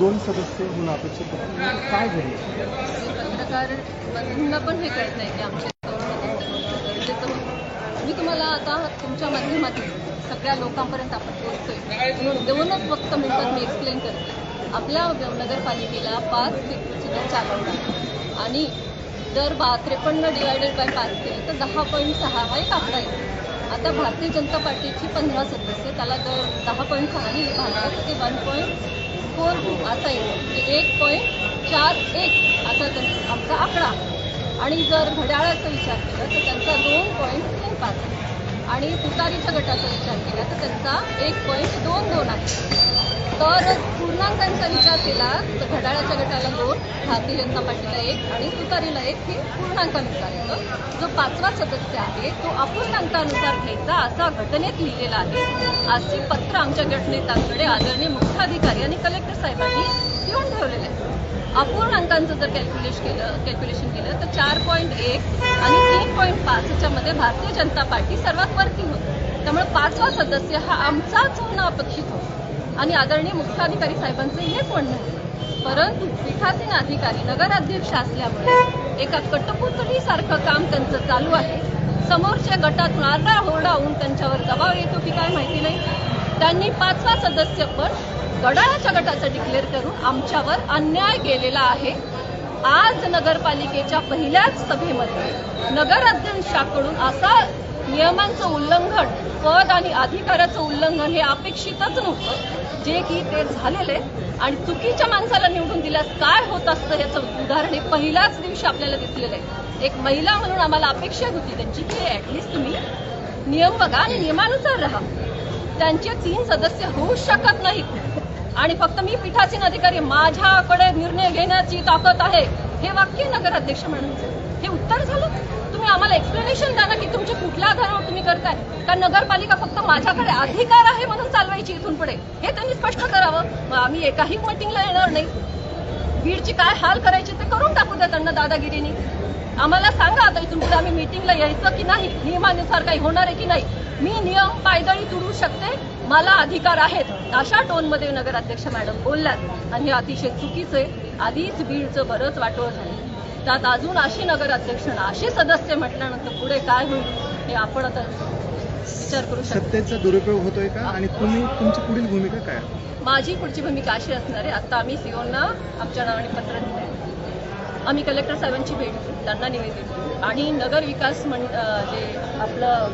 दोन सदस्य होणं अपेक्षित होतं, काय झालं? पत्रकार बंधूंना पण हे कळत नाही की आमच्या दोन सदस्य होणं गरजेचं होतं. मी तुम्हाला आता तुमच्या माध्यमातून सगळ्या लोकांपर्यंत आपण पोहोचतोय म्हणून दोनच फक्त मिनिटात मी एक्सप्लेन करते. आपल्या नगरपालिकेला 5 सुद्धा चालवणार आणि जर 53 डिवायडेड बाय 5 केलं तर 10.6 हा एक आकडा येतो. आता भारतीय जनता पार्टीची 15 सदस्य, त्याला जर 10.6 ने विभागलं तर ते 1.42 असा येतो, म्हणजे 1.41 असा आमचा आकडा. आणि जर घड्याळाचा विचार केला तर त्यांचा 2.35 आहे आणि तुतारीच्या गटाचा विचार केला तर त्यांचा 1.22 आहे. तर पूर्णांकांचा विचार केला तर घड्याळाच्या गटाला 2, भारतीय जनता पार्टीला 1 आणि तुतारीला 1 ही पूर्णांकानुसार येतं. जो 5वा सदस्य आहे तो अपूर्णांकानुसार घ्यायचा असा घटनेत लिहिलेला आहे. असे पत्र आमच्या गटनेत्यांकडे आदरणीय मुख्याधिकारी आणि कलेक्टर साहेबांनी देऊन ठेवलेलं आहे. अपूर्णांकांचं जर कॅल्क्युलेशन केलं तर 4.1 आणि 3.5 याच्यामध्ये भारतीय जनता पार्टी सर्वात वरती होती. त्यामुळे 5वा सदस्य हा आमचाच होणं अपेक्षित होतं आणि आदरणीय मुख्याधिकारी साहेबांचं हेच म्हणणं आहे. परंतु पीठासीन अधिकारी नगराध्यक्ष असल्यामुळे एका कटपुतळीसारखं काम त्यांचं चालू आहे. समोरच्या गटातून आरडाओरडा होऊन त्यांच्यावर दबाव येतो की काय माहिती नाही. त्यांनी 5वा सदस्य पण घड्याळाच्या गटाचं डिक्लेअर करून आमच्यावर अन्याय केलेला आहे. आज नगरपालिकेच्या पहिल्याच सभेमध्ये नगराध्यक्षाकडून असा नियमांचं उल्लंघन, पद आणि अधिकाराचं उल्लंघन हे अपेक्षितच नव्हतं, जे की ते झालेले. आणि चुकीच्या माणसाला निवडून दिल्यास काय होत असतं याचं उदाहरण हे पहिल्याच दिवशी आपल्याला दिसलेलं आहे. एक महिला म्हणून आम्हाला अपेक्षा होती त्यांची की ऍटलिस्ट तुम्ही नियम बघा आणि नियमानुसार राहा. त्यांचे 3 सदस्य होऊ शकत नाहीत आणि फक्त मी पीठासीन अधिकारी, माझ्याकडे निर्णय घेण्याची ताकद आहे, हे वाक्य नगराध्यक्ष म्हणायचं. हे उत्तर झालं. तुम्ही आम्हाला एक्सप्लेनेशन द्या ना की तुमच्या कुठल्या आधारावर तुम्ही करताय. का नगरपालिका फक्त माझ्याकडे अधिकार आहे म्हणून चालवायची इथून पुढे, हे त्यांनी स्पष्ट करावं. मग आम्ही एकाही मीटिंगला येणार नाही. बीडची काय हाल करायची ते करून टाकू द्या त्यांना दादागिरीनी. आम्हाला सांगा आता इथून पुढे आम्ही मीटिंगला यायचं की नाही, नियमानुसार काही होणार आहे की नाही. मी नियम पायदळी तुडू शकते, मला अधिकार आहेत, अशा टोनमध्ये नगराध्यक्ष मॅडम बोलल्यात आणि हे अतिशय चुकीचं आहे. आधीच बीडचं बरंच वाटोळ झालं, त्यात अजून अशी नगराध्यक्ष असे सदस्य म्हटल्यानंतर पुढे काय होईल हे आपण आता विचार करू शकतो. सत्तेचा दुरुपयोग होतोय का आणि तुमची पुढील भूमिका काय? माझी पुढची भूमिका अशी असणार आहे. आता आम्ही सीओना आमच्या नावाने पत्र दिले. आम्ही कलेक्टर साहेबांची भेट घेऊ, त्यांना निवेदन देऊ आणि नगर विकास जे आपलं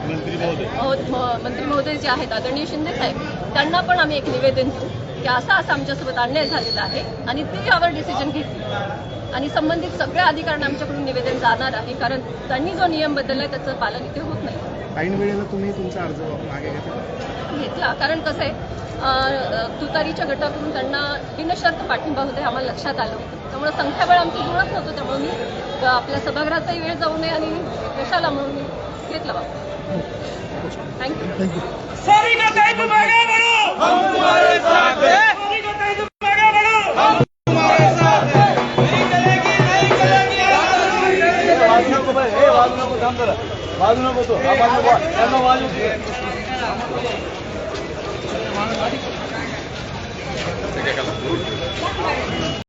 मंत्री महोदय जे आहेत आदरणीय शिंदे साहेब, त्यांना पण आम्ही एक निवेदन देऊ की असा आमच्यासोबत अन्याय झालेला आहे आणि ते यावर डिसिजन घेतील आणि संबंधित सगळ्या अधिकाऱ्यांना आमच्याकडून निवेदन जाणार आहे. कारण त्यांनी जो नियम बदललाय त्याचं पालन इथे होत नाही. ऐन वेळेला तुम्ही तुमचा अर्ज मागे घेतला, कारण कसं आहे तुतारीच्या गटाकडून त्यांना बिनशर्त पाठिंबा होते, आम्हाला लक्षात आलं होतं. त्यामुळे संख्याबळ आमचं जुळत नव्हतं. त्यामुळे मी आपल्या सभागृहाचाही वेळ जाऊ नये आणि कशाला म्हणून मी घेतला बाबा. थँक्यू. बाजू नको तो त्यांना बाजू